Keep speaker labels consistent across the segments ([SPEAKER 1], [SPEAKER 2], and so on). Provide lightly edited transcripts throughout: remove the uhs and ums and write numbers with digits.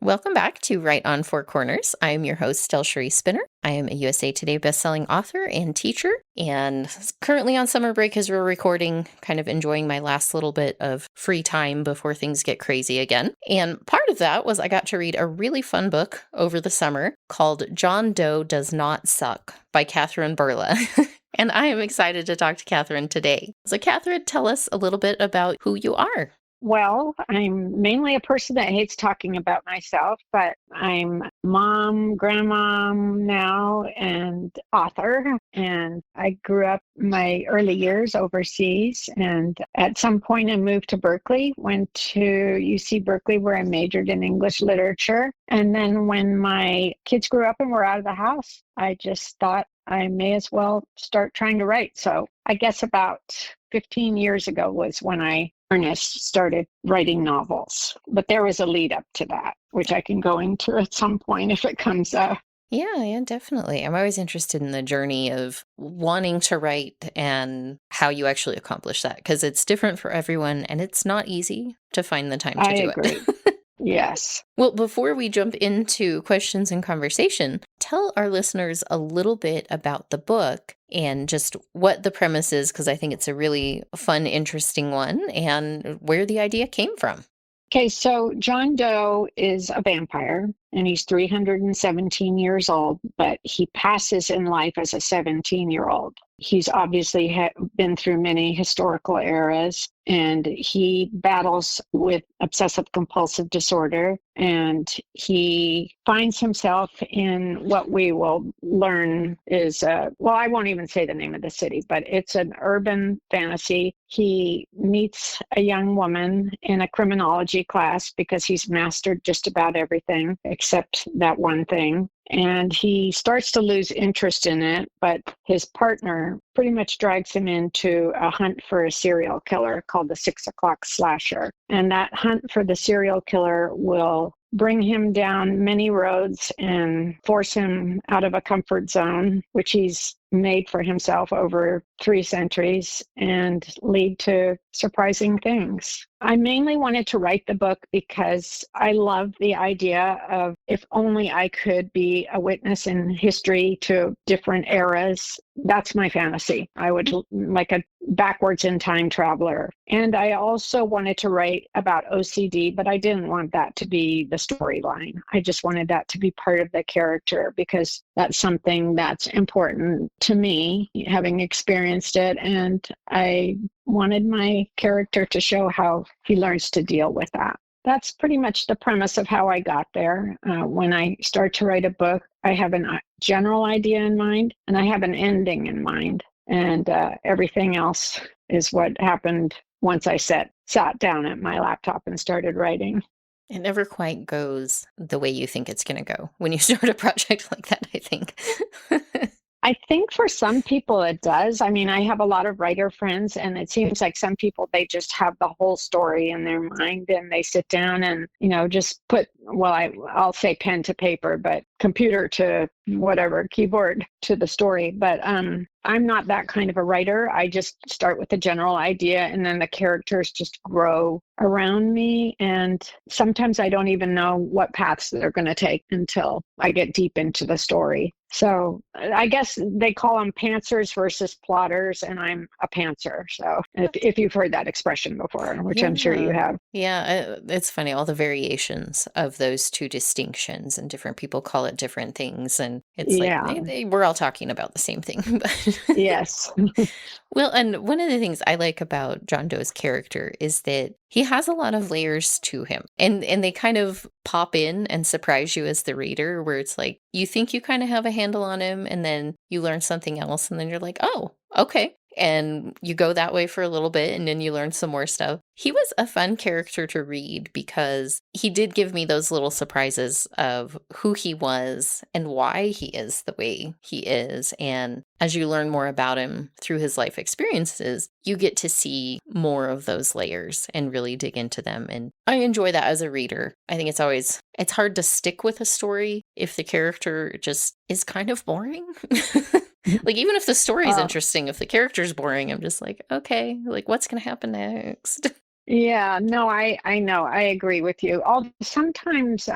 [SPEAKER 1] Welcome back to Right on Four Corners. I am your host, DelSheree Spinner. I am a USA Today bestselling author and teacher, and currently on summer break as we're recording, kind of enjoying my last little bit of free time before things get crazy again. And part of that was I got to read a really fun book over the summer called John Doe Does Not Suck by Kathryn Berla. And I am excited to talk to Kathryn today. So Kathryn, tell us a little bit about who you are.
[SPEAKER 2] Well, I'm mainly a person that hates talking about myself, but I'm mom, grandmom now, and author. And I grew up my early years overseas. And at some point, I moved to Berkeley, went to UC Berkeley, where I majored in English literature. And then when my kids grew up and were out of the house, I just thought I may as well start trying to write. So I guess about 15 years ago was when I Ernest started writing novels. But there was a lead up to that, which I can go into at some point if it comes up.
[SPEAKER 1] Yeah, definitely. I'm always interested in the journey of wanting to write and how you actually accomplish that, because it's different for everyone and it's not easy to find the time to
[SPEAKER 2] I
[SPEAKER 1] do
[SPEAKER 2] agree.
[SPEAKER 1] it.
[SPEAKER 2] Yes.
[SPEAKER 1] Well, before we jump into questions and conversation, tell our listeners a little bit about the book and just what the premise is, because I think it's a really fun, interesting one, and where the idea came from.
[SPEAKER 2] Okay, so John Doe is a vampire and he's 317 years old, but he passes in life as a 17-year-old. He's obviously been through many historical eras, and he battles with obsessive compulsive disorder, and he finds himself in what we will learn is, well, I won't even say the name of the city, but it's an urban fantasy. He meets a young woman in a criminology class because he's mastered just about everything except that one thing. And he starts to lose interest in it, but his partner pretty much drags him into a hunt for a serial killer called the 6 o'clock slasher. And that hunt for the serial killer will bring him down many roads and force him out of a comfort zone, which he's made for himself over 3 centuries, and lead to surprising things. I mainly wanted to write the book because I love the idea of if only I could be a witness in history to different eras. That's my fantasy. I would like a backwards in time traveler. And I also wanted to write about OCD, but I didn't want that to be the storyline. I just wanted that to be part of the character because that's something that's important to me, having experienced it. And I wanted my character to show how he learns to deal with that. That's pretty much the premise of how I got there. When I start to write a book, I have a general idea in mind and I have an ending in mind. And everything else is what happened once I sat down at my laptop and started writing.
[SPEAKER 1] It never quite goes the way you think it's going to go when you start a project like that, I think.
[SPEAKER 2] I think for some people it does. I mean, I have a lot of writer friends, and it seems like some people, they just have the whole story in their mind and they sit down and, just put, well, I'll say pen to paper, but computer to whatever, keyboard to the story. But I'm not that kind of a writer. I just start with a general idea and then the characters just grow around me. And sometimes I don't even know what paths they're going to take until I get deep into the story. So I guess they call them pantsers versus plotters, and I'm a pantser. So if you've heard that expression before, which I'm sure you have.
[SPEAKER 1] Yeah, it's funny, all the variations of those two distinctions, and different people call it different things. And it's like, we're all talking about the same thing.
[SPEAKER 2] Yes.
[SPEAKER 1] Well, and one of the things I like about John Doe's character is that he has a lot of layers to him, and they kind of pop in and surprise you as the reader, where it's like, you think you kind of have a handle on him, and then you learn something else, and then you're like, oh, okay. And you go that way for a little bit, and then you learn some more stuff. He was a fun character to read because he did give me those little surprises of who he was and why he is the way he is. And as you learn more about him through his life experiences, you get to see more of those layers and really dig into them. And I enjoy that as a reader. I think it's hard to stick with a story if the character just is kind of boring. Like, even if the story is interesting, if the character's boring, I'm just like, okay, like, what's going to happen next?
[SPEAKER 2] Yeah, no, I know. I agree with you. Sometimes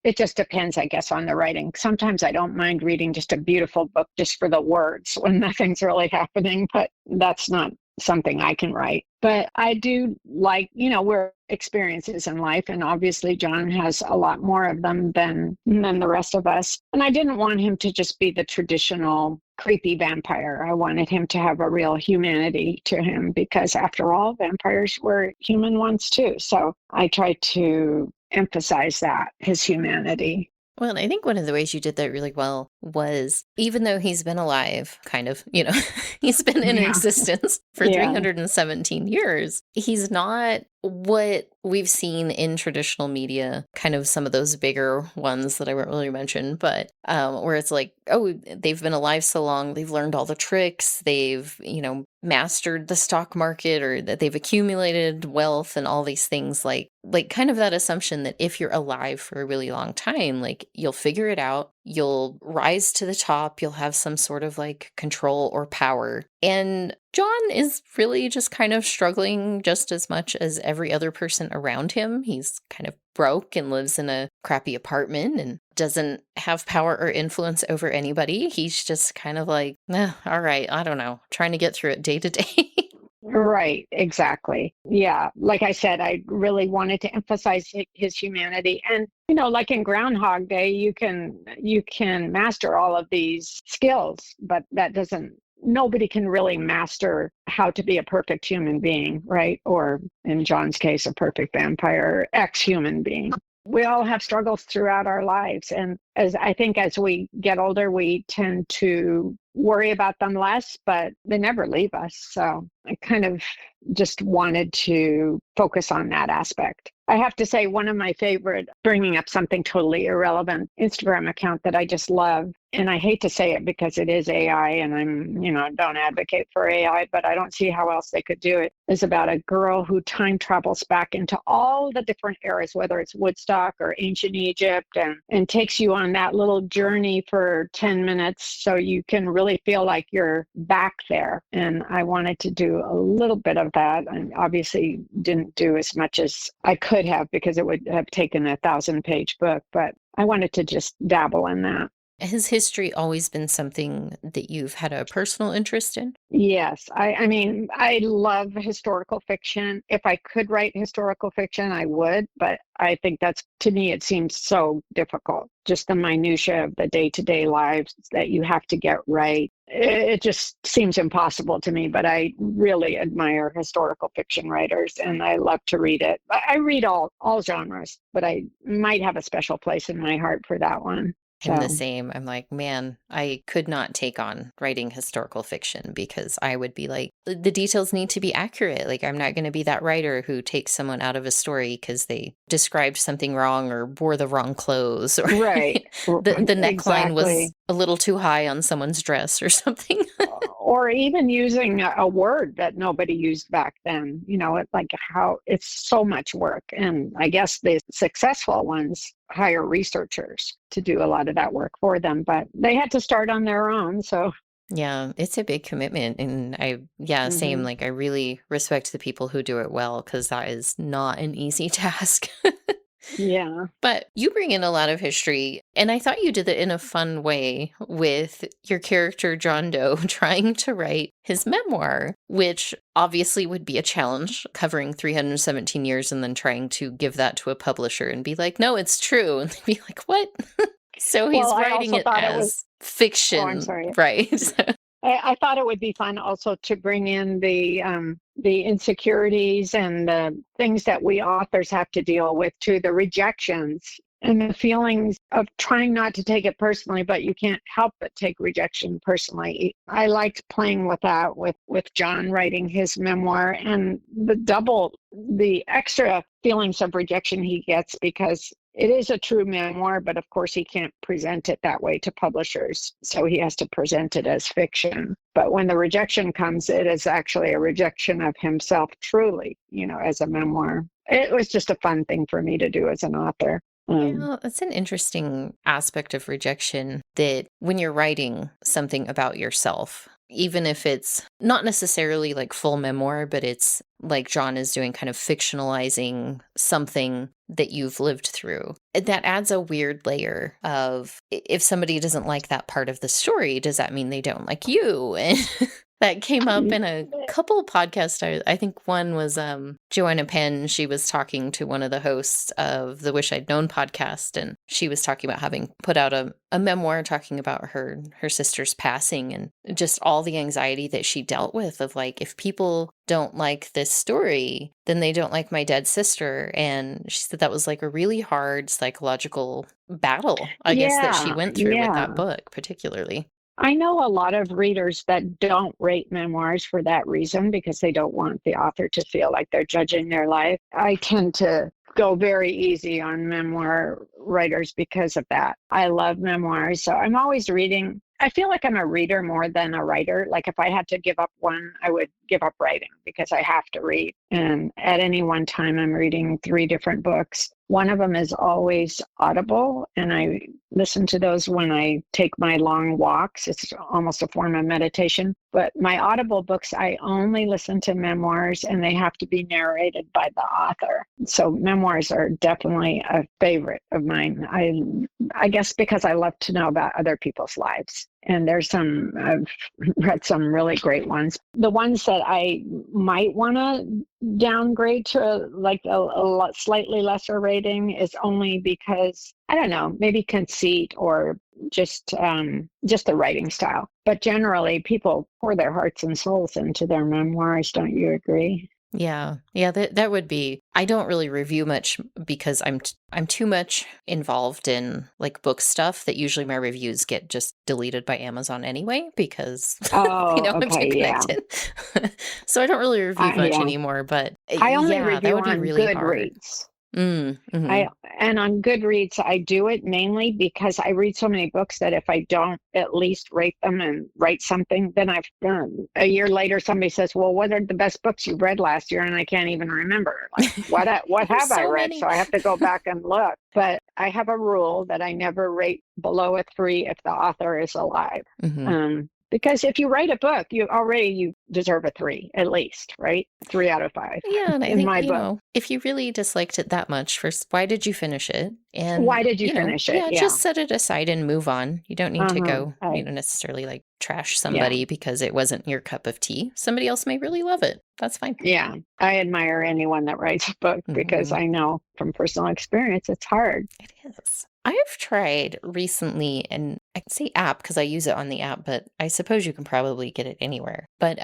[SPEAKER 2] It just depends, I guess, on the writing. Sometimes I don't mind reading just a beautiful book just for the words when nothing's really happening, but that's not something I can write. But I do like, we're experiences in life, and obviously John has a lot more of them than the rest of us. And I didn't want him to just be the traditional creepy vampire. I wanted him to have a real humanity to him because, after all, vampires were human once too. So I tried to emphasize that, his humanity.
[SPEAKER 1] Well, and I think one of the ways you did that really well was even though he's been alive, kind of, he's been in
[SPEAKER 2] Yeah.
[SPEAKER 1] existence for
[SPEAKER 2] Yeah.
[SPEAKER 1] 317 years, he's not what we've seen in traditional media, kind of some of those bigger ones that I won't really mention, but where it's like, oh, they've been alive so long, they've learned all the tricks, they've, mastered the stock market, or that they've accumulated wealth and all these things, like kind of that assumption that if you're alive for a really long time, like you'll figure it out, you'll rise to the top, you'll have some sort of like control or power. And John is really just kind of struggling just as much as every other person around him. He's kind of broke and lives in a crappy apartment and doesn't have power or influence over anybody. He's just kind of like, all right, I don't know, trying to get through it day to day.
[SPEAKER 2] Right, exactly. Yeah, like I said, I really wanted to emphasize his humanity. And like in Groundhog Day, you can master all of these skills, but that doesn't nobody can really master how to be a perfect human being, right? Or in John's case, a perfect vampire, ex-human being. We all have struggles throughout our lives. And as we get older, we tend to worry about them less, but they never leave us. So I kind of just wanted to focus on that aspect. I have to say, one of my favorite, bringing up something totally irrelevant, Instagram account that I just love, and I hate to say it because it is AI, and don't advocate for AI, but I don't see how else they could do it, is about a girl who time travels back into all the different eras, whether it's Woodstock or ancient Egypt, and takes you on that little journey for 10 minutes so you can really feel like you're back there. And I wanted to do a little bit of that, and obviously didn't do as much as I could have because it would have taken a 1,000-page book, but I wanted to just dabble in that.
[SPEAKER 1] Has history always been something that you've had a personal interest in?
[SPEAKER 2] Yes, I mean, I love historical fiction. If I could write historical fiction, I would, but I think to me, it seems so difficult. Just the minutia of the day-to-day lives that you have to get right. It just seems impossible to me, but I really admire historical fiction writers, and I love to read it. I read all genres, but I might have a special place in my heart for that one.
[SPEAKER 1] I'm the
[SPEAKER 2] So,
[SPEAKER 1] same. I'm like, man, I could not take on writing historical fiction because I would be like, the details need to be accurate. Like, I'm not going to be that writer who takes someone out of a story because they described something wrong or wore the wrong clothes, or
[SPEAKER 2] right,
[SPEAKER 1] the neckline was
[SPEAKER 2] exactly.
[SPEAKER 1] a little too high on someone's dress or something.
[SPEAKER 2] Or even using a word that nobody used back then. Like how it's so much work. And I guess the successful ones hire researchers to do a lot of that work for them, but they had to start on their own. So,
[SPEAKER 1] Yeah, it's a big commitment. And yeah, same.
[SPEAKER 2] mhm.
[SPEAKER 1] Like, I really respect the people who do it well because that is not an easy task.
[SPEAKER 2] Yeah.
[SPEAKER 1] But you bring in a lot of history, and I thought you did it in a fun way with your character John Doe trying to write his memoir, which obviously would be a challenge, covering 317 years and then trying to give that to a publisher and be like, no, it's true. And they'd be like, what? So
[SPEAKER 2] Well,
[SPEAKER 1] he's
[SPEAKER 2] I
[SPEAKER 1] writing
[SPEAKER 2] also
[SPEAKER 1] it
[SPEAKER 2] thought it was,
[SPEAKER 1] as
[SPEAKER 2] oh, I'm
[SPEAKER 1] fiction,
[SPEAKER 2] sorry.
[SPEAKER 1] right?
[SPEAKER 2] I thought it would be fun also to bring in the insecurities and the things that we authors have to deal with too, the rejections and the feelings of trying not to take it personally, but you can't help but take rejection personally. I liked playing with that with John writing his memoir, and the extra feelings of rejection he gets because it is a true memoir, but of course he can't present it that way to publishers. So he has to present it as fiction. But when the rejection comes, it is actually a rejection of himself truly, as a memoir. It was just a fun thing for me to do as an author.
[SPEAKER 1] Yeah, that's an interesting aspect of rejection, that when you're writing something about yourself, even if it's not necessarily like full memoir, but it's like John is doing, kind of fictionalizing something that you've lived through. That adds a weird layer of, if somebody doesn't like that part of the story, does that mean they don't like you? And that came up in a couple of podcasts. I think one was Joanna Penn. She was talking to one of the hosts of the Wish I'd Known podcast, and she was talking about having put out a memoir talking about her sister's passing and just all the anxiety that she dealt with of like, if people don't like this story, then they don't like my dead sister. And she said that was like a really hard psychological battle, I guess, that she
[SPEAKER 2] Yeah,
[SPEAKER 1] went through with that
[SPEAKER 2] yeah.
[SPEAKER 1] book particularly.
[SPEAKER 2] I know a lot of readers that don't rate memoirs for that reason because they don't want the author to feel like they're judging their life. I tend to go very easy on memoir writers because of that. I love memoirs, so I'm always reading. I feel like I'm a reader more than a writer. Like if I had to give up one, I would give up writing because I have to read. And at any one time, I'm reading 3 different books. One of them is always Audible, and I listen to those when I take my long walks. It's almost a form of meditation. But my Audible books, I only listen to memoirs, and they have to be narrated by the author. So memoirs are definitely a favorite of mine. I guess because I love to know about other people's lives. And I've read some really great ones. The ones that I might want to downgrade to a slightly lesser rating is only because, I don't know, maybe conceit or just the writing style. But generally, people pour their hearts and souls into their memoirs. Don't you agree?
[SPEAKER 1] Yeah. Yeah, that would be. I don't really review much because I'm too much involved in like book stuff that usually my reviews get just deleted by Amazon anyway because they
[SPEAKER 2] Oh,
[SPEAKER 1] know I'm too
[SPEAKER 2] okay, yeah.
[SPEAKER 1] connected. So I don't really review much
[SPEAKER 2] Yeah.
[SPEAKER 1] anymore, but
[SPEAKER 2] I only
[SPEAKER 1] yeah, that
[SPEAKER 2] review
[SPEAKER 1] would be
[SPEAKER 2] on
[SPEAKER 1] really hard.
[SPEAKER 2] Goodreads.
[SPEAKER 1] Mm-hmm.
[SPEAKER 2] I and on Goodreads, I do it mainly because I read so many books that if I don't at least rate them and write something, then I've done. A year later, somebody says, "Well, what are the best books you read last year?" And I can't even remember. Like, what
[SPEAKER 1] There's
[SPEAKER 2] have I
[SPEAKER 1] so
[SPEAKER 2] read? So
[SPEAKER 1] many.
[SPEAKER 2] I have to go back and look. But I have a rule that I never rate below a 3 if the author is alive.
[SPEAKER 1] Hmm.
[SPEAKER 2] Because if you write a book, you deserve a 3 at least, right? 3 out of 5
[SPEAKER 1] Yeah, and I
[SPEAKER 2] in
[SPEAKER 1] think,
[SPEAKER 2] my book.
[SPEAKER 1] if you really disliked it that much, first, why did you finish it?
[SPEAKER 2] Why
[SPEAKER 1] And,
[SPEAKER 2] did you finish it?
[SPEAKER 1] yeah,
[SPEAKER 2] Yeah.
[SPEAKER 1] just set it aside and move on. You don't need to go,
[SPEAKER 2] I
[SPEAKER 1] necessarily like trash
[SPEAKER 2] Yeah.
[SPEAKER 1] somebody because it wasn't your cup of tea. Somebody else may really love it. That's fine.
[SPEAKER 2] Yeah. I admire anyone that writes a book because
[SPEAKER 1] Hmm.
[SPEAKER 2] I know from personal experience it's hard.
[SPEAKER 1] It is. I have tried recently, and I can say app because I use it on the app, but I suppose you can probably get it anywhere. But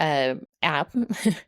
[SPEAKER 1] app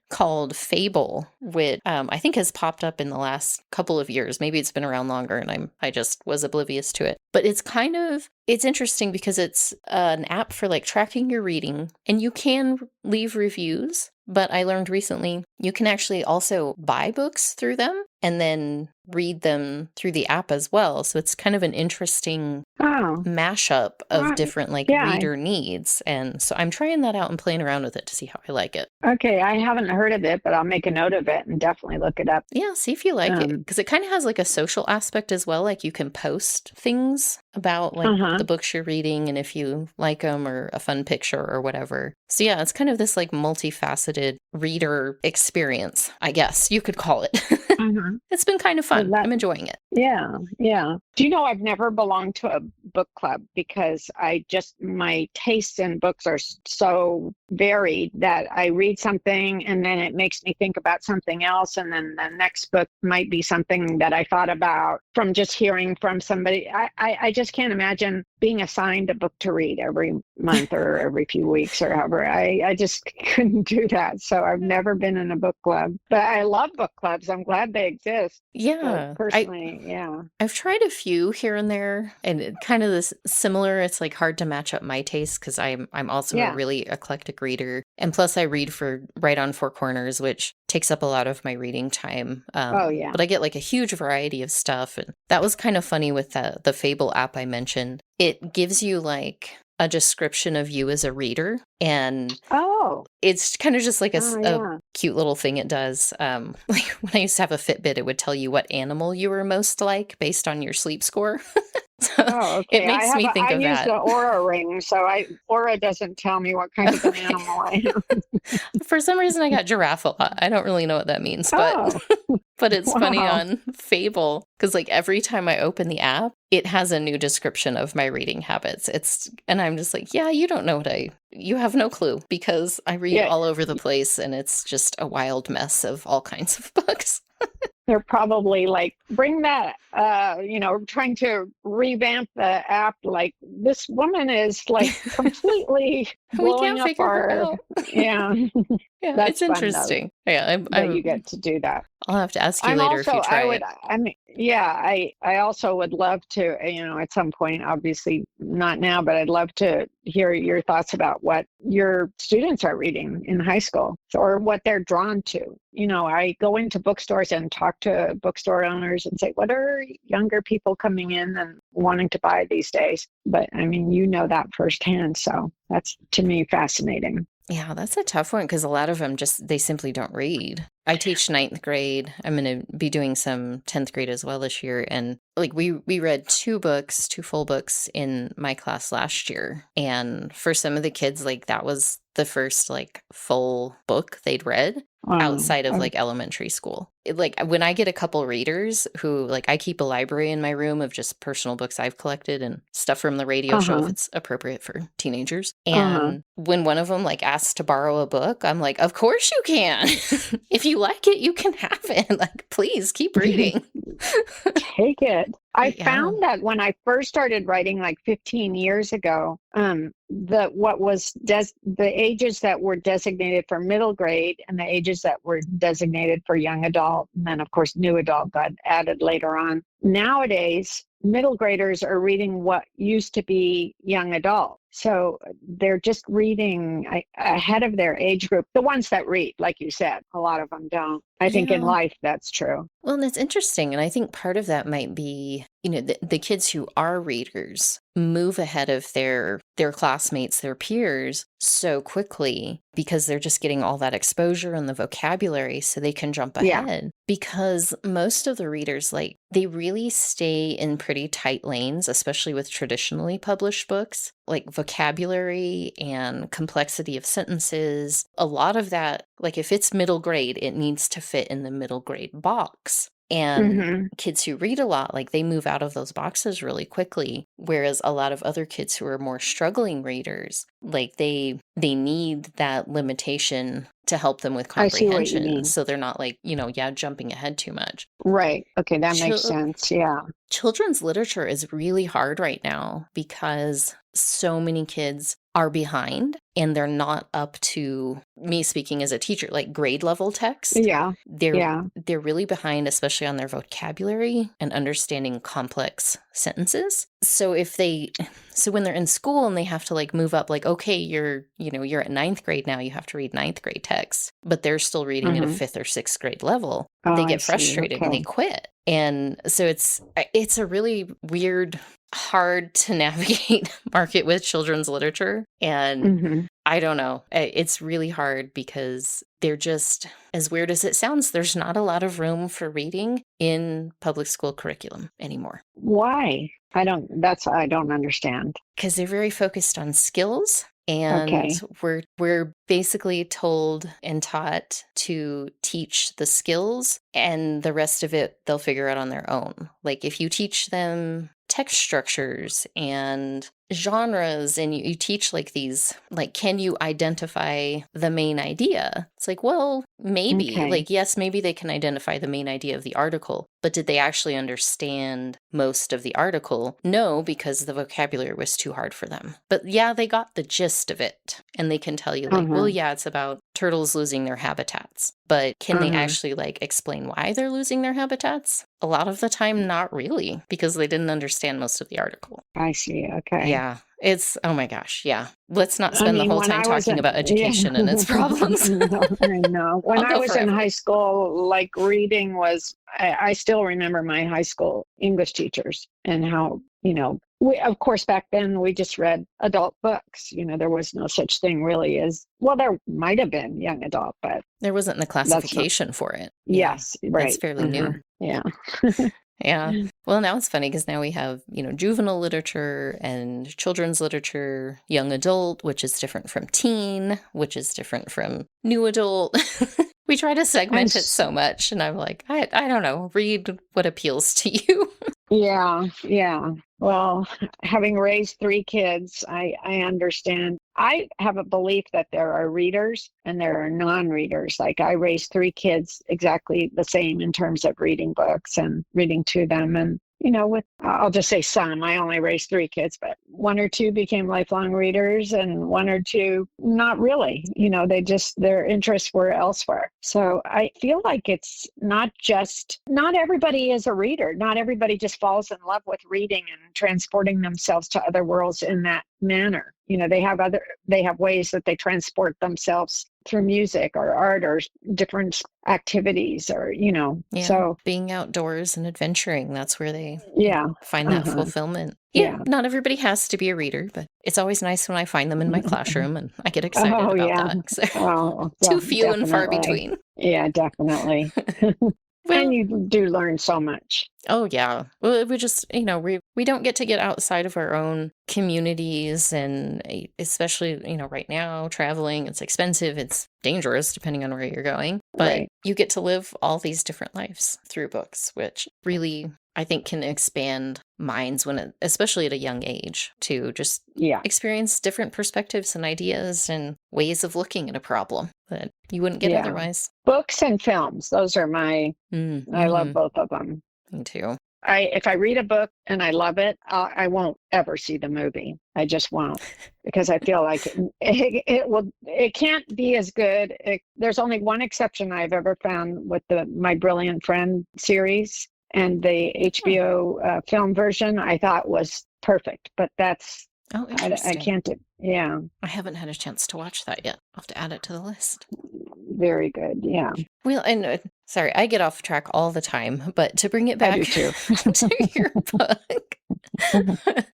[SPEAKER 1] called Fable, which I think has popped up in the last couple of years. Maybe it's been around longer, and I just was oblivious to it. But it's interesting because it's an app for like tracking your reading, and you can leave reviews. But I learned recently you can actually also buy books through them and then read them through the app as well. So it's kind of an interesting
[SPEAKER 2] Oh,
[SPEAKER 1] mashup of
[SPEAKER 2] uh,
[SPEAKER 1] different like
[SPEAKER 2] yeah.
[SPEAKER 1] reader needs. And so I'm trying that out and playing around with it to see how I like it.
[SPEAKER 2] Okay. I haven't heard of it, but I'll make a note of it and definitely look it up.
[SPEAKER 1] Yeah, see if you like it.
[SPEAKER 2] Um,
[SPEAKER 1] Because it kind of has like a social aspect as well. Like you can post things about like
[SPEAKER 2] uh-huh.
[SPEAKER 1] the books you're reading and if you like them or a fun picture or whatever. So yeah, it's kind of this like multifaceted reader experience, I guess you could call it.
[SPEAKER 2] Uh-huh.
[SPEAKER 1] It's been kind of
[SPEAKER 2] Well,
[SPEAKER 1] fun. I'm enjoying it.
[SPEAKER 2] yeah, yeah. Do you know I've never belonged to a book club because my tastes in books are so varied that I read something and then it makes me think about something else. And then the next book might be something that I thought about from just hearing from somebody. I just can't imagine being assigned a book to read every month or every few weeks or however. I just couldn't do that. So I've never been in a book club, but I love book clubs. I'm glad they exist. But
[SPEAKER 1] Yeah.
[SPEAKER 2] personally, yeah.
[SPEAKER 1] I've tried a few here and there, and kind of this similar. It's like hard to match up my taste because I'm also a
[SPEAKER 2] Yeah.
[SPEAKER 1] really eclectic reader, and plus I read for Right on Four Corners, which takes up a lot of my reading time.
[SPEAKER 2] Oh, yeah.
[SPEAKER 1] But I get like a huge variety of stuff, and that was kind of funny with the Fable app I mentioned. It gives you like a description of you as a reader, and
[SPEAKER 2] Oh,
[SPEAKER 1] it's kind of just like a
[SPEAKER 2] yeah.
[SPEAKER 1] cute little thing it does. Like when I used to have a Fitbit, it would tell you what animal you were most like based on your sleep score. So
[SPEAKER 2] Oh,
[SPEAKER 1] it
[SPEAKER 2] okay.
[SPEAKER 1] makes me think
[SPEAKER 2] I
[SPEAKER 1] of
[SPEAKER 2] use
[SPEAKER 1] that.
[SPEAKER 2] the Aura ring, so I Aura doesn't tell me what kind of an
[SPEAKER 1] Okay.
[SPEAKER 2] animal I am.
[SPEAKER 1] For some reason, I got giraffe a lot. I don't really know what that means, but
[SPEAKER 2] Oh,
[SPEAKER 1] but it's funny
[SPEAKER 2] wow.
[SPEAKER 1] on Fable because like every time I open the app, it has a new description of my reading habits. And I'm just like, yeah, you don't know you have no clue because I read
[SPEAKER 2] Yeah,
[SPEAKER 1] all over the place and it's just a wild mess of all kinds of books.
[SPEAKER 2] they're probably like, bring that, trying to revamp the app. Like, this woman is like completely
[SPEAKER 1] We
[SPEAKER 2] blowing
[SPEAKER 1] can't
[SPEAKER 2] up
[SPEAKER 1] figure her
[SPEAKER 2] our,
[SPEAKER 1] out.
[SPEAKER 2] yeah,
[SPEAKER 1] Yeah,
[SPEAKER 2] that's
[SPEAKER 1] it's
[SPEAKER 2] fun though
[SPEAKER 1] interesting. Yeah,
[SPEAKER 2] that you get to do that.
[SPEAKER 1] I'll have to ask you
[SPEAKER 2] I'm
[SPEAKER 1] later if
[SPEAKER 2] also,
[SPEAKER 1] you try it.
[SPEAKER 2] I also would love to, at some point, obviously not now, but I'd love to hear your thoughts about what your students are reading in high school or what they're drawn to. I go into bookstores and talk to bookstore owners and say, what are younger people coming in and wanting to buy these days? But I mean, that firsthand. So that's to me fascinating.
[SPEAKER 1] Yeah, that's a tough one because a lot of them they simply don't read. I teach ninth grade. I'm going to be doing some 10th grade as well this year. And like we read two full books in my class last year. And for some of the kids, like that was the first like full book they'd read outside of
[SPEAKER 2] Oh,
[SPEAKER 1] like elementary school. Like when I get a couple readers who like I keep a library in my room of just personal books I've collected and stuff from the radio show if
[SPEAKER 2] uh-huh,
[SPEAKER 1] it's appropriate for teenagers.
[SPEAKER 2] uh-huh.
[SPEAKER 1] And when one of them like asks to borrow a book, I'm like, of course you can. If you like it, you can have it. Like, please keep reading.
[SPEAKER 2] Take it. I
[SPEAKER 1] But yeah.
[SPEAKER 2] found that when I first started writing like 15 years ago, the ages that were designated for middle grade and the ages that were designated for young adult, and then of course new adult got added later on. Nowadays, middle graders are reading what used to be young adult. So they're just reading ahead of their age group. The ones that read, like you said, a lot of them don't. I think in
[SPEAKER 1] Yeah.
[SPEAKER 2] life that's true.
[SPEAKER 1] Well, and it's interesting. And I think part of that might be, the kids who are readers move ahead of their classmates, their peers so quickly because they're just getting all that exposure and the vocabulary so they can jump
[SPEAKER 2] Yeah.
[SPEAKER 1] ahead. Because most of the readers, like, they really stay in pretty tight lanes, especially with traditionally published books, like vocabulary and complexity of sentences. A lot of that, like if it's middle grade, it needs to fit in the middle grade box. And
[SPEAKER 2] Hmm.
[SPEAKER 1] kids who read a lot, like they move out of those boxes really quickly. Whereas a lot of other kids who are more struggling readers, like they need that limitation to help them with
[SPEAKER 2] I see what you
[SPEAKER 1] comprehension.
[SPEAKER 2] mean.
[SPEAKER 1] So they're not like, jumping ahead too much.
[SPEAKER 2] Right. Okay, that makes
[SPEAKER 1] Chil-
[SPEAKER 2] sense. Yeah.
[SPEAKER 1] Children's literature is really hard right now because so many kids are behind and they're not up to me speaking as a teacher, like grade level text.
[SPEAKER 2] Yeah.
[SPEAKER 1] They're
[SPEAKER 2] Yeah.
[SPEAKER 1] they're really behind, especially on their vocabulary and understanding complex sentences. So when they're in school and they have to like move up, like, okay, you're at ninth grade now, you have to read ninth grade text, but they're still reading at a
[SPEAKER 2] Hmm.
[SPEAKER 1] fifth or sixth grade level,
[SPEAKER 2] Oh,
[SPEAKER 1] they
[SPEAKER 2] I
[SPEAKER 1] get
[SPEAKER 2] see.
[SPEAKER 1] frustrated and they
[SPEAKER 2] Okay.
[SPEAKER 1] quit. And so it's a really weird, hard to navigate market with children's literature. And
[SPEAKER 2] Hmm.
[SPEAKER 1] I don't know. It's really hard because they're just, as weird as it sounds, there's not a lot of room for reading in public school curriculum anymore
[SPEAKER 2] Why? I don't understand.
[SPEAKER 1] because they're very focused on skills. And
[SPEAKER 2] Okay.
[SPEAKER 1] we're basically told and taught to teach the skills and the rest of it they'll figure out on their own. Like if you teach them text structures and genres and you teach like these, like, can you identify the main idea? It's like, well, maybe,
[SPEAKER 2] Okay.
[SPEAKER 1] like, yes, maybe they can identify the main idea of the article, but did they actually understand most of the article? No, because the vocabulary was too hard for them. But yeah, they got the gist of it. And they can tell you, like, well,
[SPEAKER 2] Uh-huh.
[SPEAKER 1] yeah, it's about turtles losing their habitats. But can they
[SPEAKER 2] Uh-huh.
[SPEAKER 1] actually, like, explain why they're losing their habitats? A lot of the time, not really, because they didn't understand most of the article.
[SPEAKER 2] I see. Okay.
[SPEAKER 1] Yeah, oh my gosh, yeah. Let's not
[SPEAKER 2] I
[SPEAKER 1] spend the
[SPEAKER 2] mean,
[SPEAKER 1] whole
[SPEAKER 2] when
[SPEAKER 1] time
[SPEAKER 2] I was
[SPEAKER 1] talking
[SPEAKER 2] in,
[SPEAKER 1] about
[SPEAKER 2] yeah,
[SPEAKER 1] education and its problems.
[SPEAKER 2] no, I know. When
[SPEAKER 1] I'll
[SPEAKER 2] I
[SPEAKER 1] go
[SPEAKER 2] was in
[SPEAKER 1] forever.
[SPEAKER 2] high school, like reading was, I still remember my high school English teachers and how, of course, back then we just read adult books. There was no such thing really as, well, there might have been young adult, but
[SPEAKER 1] There wasn't the
[SPEAKER 2] that's not,
[SPEAKER 1] classification for it. Yeah,
[SPEAKER 2] yes,
[SPEAKER 1] that's
[SPEAKER 2] right.
[SPEAKER 1] fairly
[SPEAKER 2] Uh-huh.
[SPEAKER 1] new.
[SPEAKER 2] Yeah.
[SPEAKER 1] Yeah. Well, now it's funny because now we have, juvenile literature and children's literature, young adult, which is different from teen, which is different from new adult. We try to
[SPEAKER 2] And
[SPEAKER 1] segment it so much, and I'm like, I don't know, read what appeals to you.
[SPEAKER 2] yeah, yeah. Well, having raised three kids, I understand. I have a belief that there are readers and there are non-readers. Like I raised three kids exactly the same in terms of reading books and reading to them. And, with, I'll just say some, I only raised three kids, but one or two became lifelong readers and one or two, not really, their interests were elsewhere. So I feel like it's not everybody is a reader. Not everybody just falls in love with reading and transporting themselves to other worlds in that manner. They have ways that they transport themselves through music or art or different activities
[SPEAKER 1] Yeah,
[SPEAKER 2] so
[SPEAKER 1] being outdoors and adventuring, that's where they
[SPEAKER 2] yeah.
[SPEAKER 1] find that
[SPEAKER 2] Uh-huh.
[SPEAKER 1] fulfillment. Yeah,
[SPEAKER 2] Yeah.
[SPEAKER 1] not everybody has to be a reader, but it's always nice when I find them in my classroom and I get excited
[SPEAKER 2] Oh
[SPEAKER 1] about
[SPEAKER 2] yeah.
[SPEAKER 1] that. So
[SPEAKER 2] Oh,
[SPEAKER 1] too few and far
[SPEAKER 2] definitely.
[SPEAKER 1] between.
[SPEAKER 2] Yeah, definitely. And
[SPEAKER 1] Well,
[SPEAKER 2] you do learn so much.
[SPEAKER 1] oh yeah. Well, we just, we don't get to get outside of our own communities and especially, right now traveling, it's expensive, it's dangerous depending on where you're going, but
[SPEAKER 2] Right.
[SPEAKER 1] you get to live all these different lives through books, which really I think can expand minds especially at a young age to just
[SPEAKER 2] Yeah.
[SPEAKER 1] experience different perspectives and ideas and ways of looking at a problem that you wouldn't get
[SPEAKER 2] Yeah.
[SPEAKER 1] otherwise.
[SPEAKER 2] Books and films, those are I love
[SPEAKER 1] Mm-hmm.
[SPEAKER 2] both of them.
[SPEAKER 1] Me too.
[SPEAKER 2] If I read a book and I love it, I won't ever see the movie. I just won't because I feel like it can't be as good. There's only one exception I've ever found with the My Brilliant Friend series, and the
[SPEAKER 1] Hmm.
[SPEAKER 2] HBO film version I thought was perfect. But
[SPEAKER 1] Oh,
[SPEAKER 2] I
[SPEAKER 1] interesting.
[SPEAKER 2] can't. Yeah,
[SPEAKER 1] I haven't had a chance to watch that yet. I'll have to add it to the list.
[SPEAKER 2] very good. Yeah,
[SPEAKER 1] Well, and sorry, I get off track all the time, but to bring it
[SPEAKER 2] I
[SPEAKER 1] back
[SPEAKER 2] do too.
[SPEAKER 1] to your book,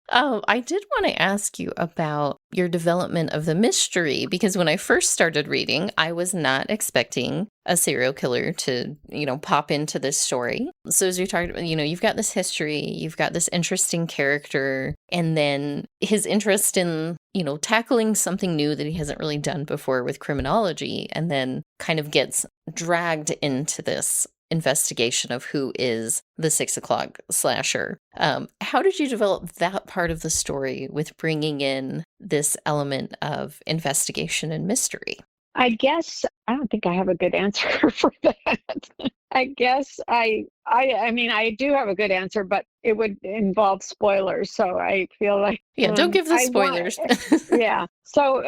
[SPEAKER 1] I did want to ask you about your development of the mystery because when I first started reading, I was not expecting a serial killer to, pop into this story. So as you talked about, you've got this history, you've got this interesting character, and then his interest in, tackling something new that he hasn't really done before with criminology, and then kind of gets dragged into this investigation of who is the 6 o'clock slasher. How did you develop that part of the story with bringing in this element of investigation and mystery?
[SPEAKER 2] I guess I don't think I have a good answer for that. I guess I mean I do have a good answer, but it would involve spoilers. So I feel like
[SPEAKER 1] Yeah, don't give the
[SPEAKER 2] I want
[SPEAKER 1] spoilers.
[SPEAKER 2] yeah. So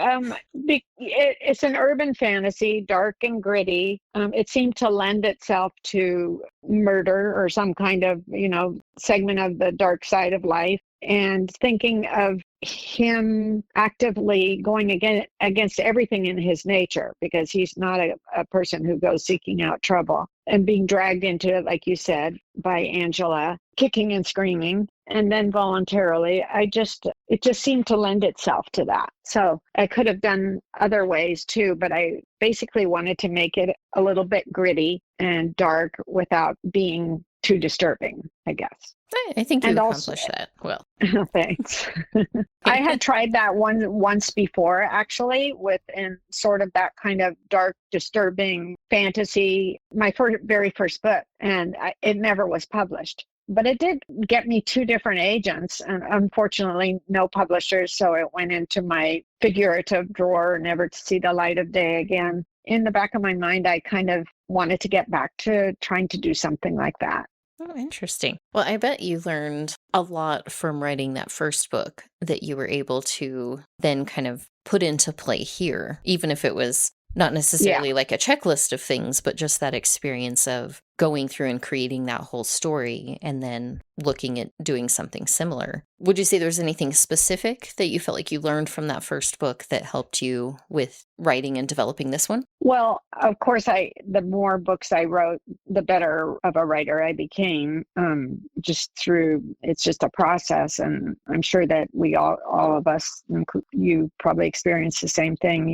[SPEAKER 2] it's an urban fantasy, dark and gritty. It seemed to lend itself to murder or some kind of segment of the dark side of life. And thinking of him actively going against everything in his nature because he's not a person who goes seeking out trouble and being dragged into it, like you said, by Angela, kicking and screaming. And then voluntarily, it just seemed to lend itself to that. So I could have done other ways too, but I basically wanted to make it a little bit gritty and dark without being too disturbing, I guess.
[SPEAKER 1] I think you
[SPEAKER 2] And also,
[SPEAKER 1] accomplished that well.
[SPEAKER 2] thanks. I had tried that one once before, actually, in sort of that kind of dark, disturbing fantasy, my very first book, and it never was published. But it did get me two different agents, and unfortunately, no publishers. So it went into my figurative drawer, never to see the light of day again. In the back of my mind, I kind of wanted to get back to trying to do something like that.
[SPEAKER 1] Oh, interesting. Well, I bet you learned a lot from writing that first book that you were able to then kind of put into play here, even if it was not
[SPEAKER 2] Yeah.
[SPEAKER 1] necessarily like a checklist of things, but just that experience of going through and creating that whole story and then looking at doing something similar. Would you say there was anything specific that you felt like you learned from that first book that helped you with writing and developing this one?
[SPEAKER 2] Well, of course, the more books I wrote, the better of a writer I became. It's just a process, and I'm sure that we all of us, you probably experience the same thing.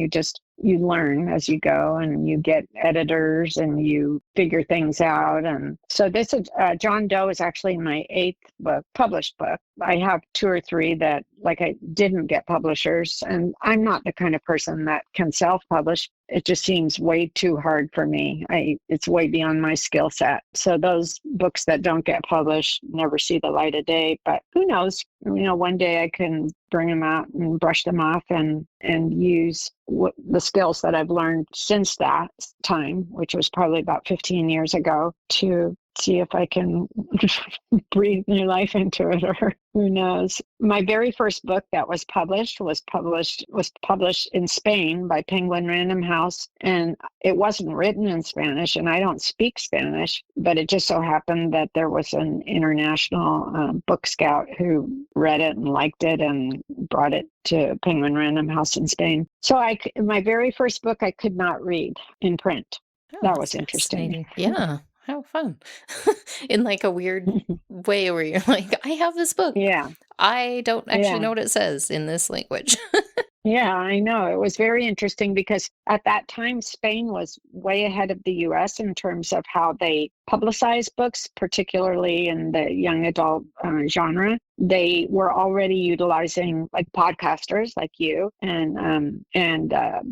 [SPEAKER 2] you learn as you go, and you get editors and you figure things out. And so this is John Doe is actually my 8th book, published book. I have 2 or 3 that I didn't get publishers, and I'm not the kind of person that can self-publish. It just seems way too hard for me. It's way beyond my skill set. So those books that don't get published never see the light of day. But who knows? One day I can bring them out and brush them off and use the skills that I've learned since that time, which was probably about 15 years ago, to see if I can breathe new life into it, or who knows. My very first book that was published in Spain by Penguin Random House, and it wasn't written in Spanish, and I don't speak Spanish, but it just so happened that there was an international book scout who read it and liked it and brought it to Penguin Random House in Spain. So my very first book I could not read in print.
[SPEAKER 1] Oh,
[SPEAKER 2] that
[SPEAKER 1] that's
[SPEAKER 2] was interesting.
[SPEAKER 1] fascinating. Yeah. How fun. In like a weird way where you're like, I have this book.
[SPEAKER 2] Yeah.
[SPEAKER 1] I don't actually
[SPEAKER 2] Yeah.
[SPEAKER 1] know what it says in this language.
[SPEAKER 2] Yeah, I know. It was very interesting because at that time, Spain was way ahead of the US in terms of how they publicize books, particularly in the young adult genre. They were already utilizing podcasters like you and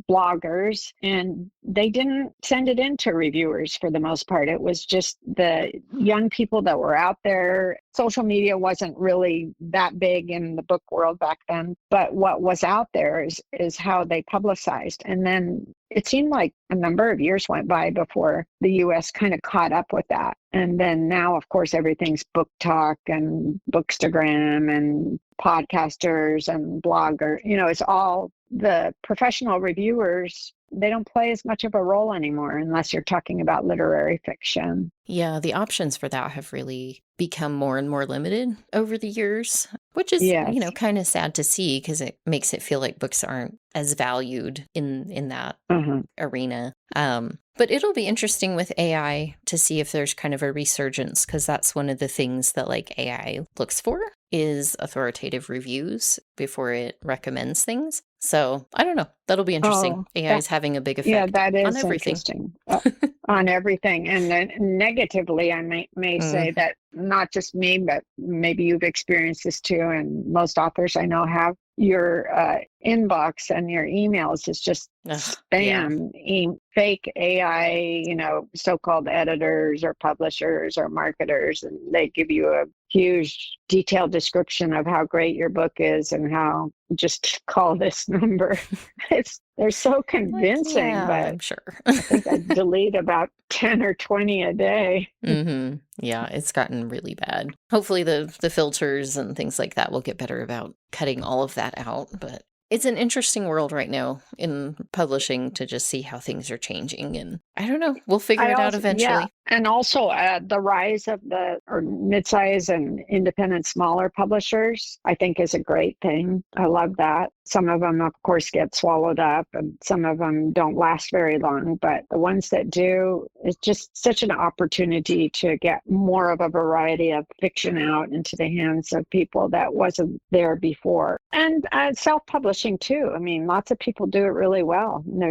[SPEAKER 2] bloggers, and they didn't send it in to reviewers for the most part. It was just the young people that were out there. Social media wasn't really that big in the book world back then, but what was out there is how they publicized. And then it seemed like a number of years went by before the US kind of caught up with that. And then now, of course, everything's book talk and Bookstagram and podcasters and blogger. It's all the professional reviewers. They don't play as much of a role anymore unless you're talking about literary fiction.
[SPEAKER 1] Yeah, the options for that have really become more and more limited over the years, which is,
[SPEAKER 2] Yes.
[SPEAKER 1] kind of sad to see because it makes it feel like books aren't as valued in that arena. But it'll be interesting with AI to see if there's kind of a resurgence, because that's one of the things that AI looks for is authoritative reviews before it recommends things. So I don't know. That'll be interesting. AI is having a big effect
[SPEAKER 2] yeah, that is
[SPEAKER 1] on everything.
[SPEAKER 2] Interesting. On everything. And then negatively, I may say that not just me, but maybe you've experienced this too, and most authors I know have. Your inbox and your emails is just spam, fake AI, so-called editors or publishers or marketers, and they give you a huge detailed description of how great your book is and how just call this number. They're so convincing, but
[SPEAKER 1] I'm sure.
[SPEAKER 2] I think I delete about 10 or 20 a day.
[SPEAKER 1] Yeah, it's gotten really bad. Hopefully the filters and things like that will get better about cutting all of that out. But it's an interesting world right now in publishing to just see how things are changing. And I don't know, we'll figure it out eventually.
[SPEAKER 2] Yeah. And also the rise of the mid-size and independent smaller publishers, I think is a great thing. I love that. Some of them, of course, get swallowed up, and some of them don't last very long. But the ones that do, it's just such an opportunity to get more of a variety of fiction out into the hands of people that wasn't there before. And self-publishing too. I mean, lots of people do it really well. And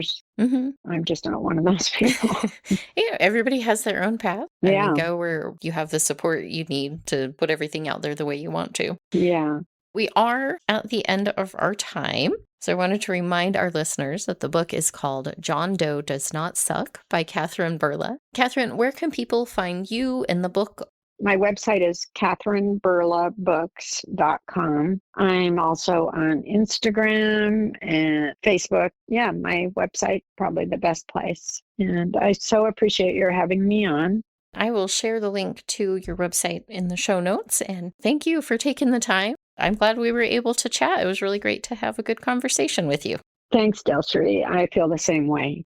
[SPEAKER 2] I'm just not one of those people.
[SPEAKER 1] Yeah, everybody has their own path.
[SPEAKER 2] Yeah.
[SPEAKER 1] And go where you have the support you need to put everything out there the way you want to.
[SPEAKER 2] Yeah.
[SPEAKER 1] We are at the end of our time. So I wanted to remind our listeners that the book is called John Doe Does Not Suck by Kathryn Berla. Kathryn, where can people find you in the book?
[SPEAKER 2] My website is kathrynberlabooks.com. I'm also on Instagram and Facebook. Yeah, my website, probably the best place. And I so appreciate your having me on.
[SPEAKER 1] I will share the link to your website in the show notes. And thank you for taking the time. I'm glad we were able to chat. It was really great to have a good conversation with you.
[SPEAKER 2] Thanks, DelSheree. I feel the same way.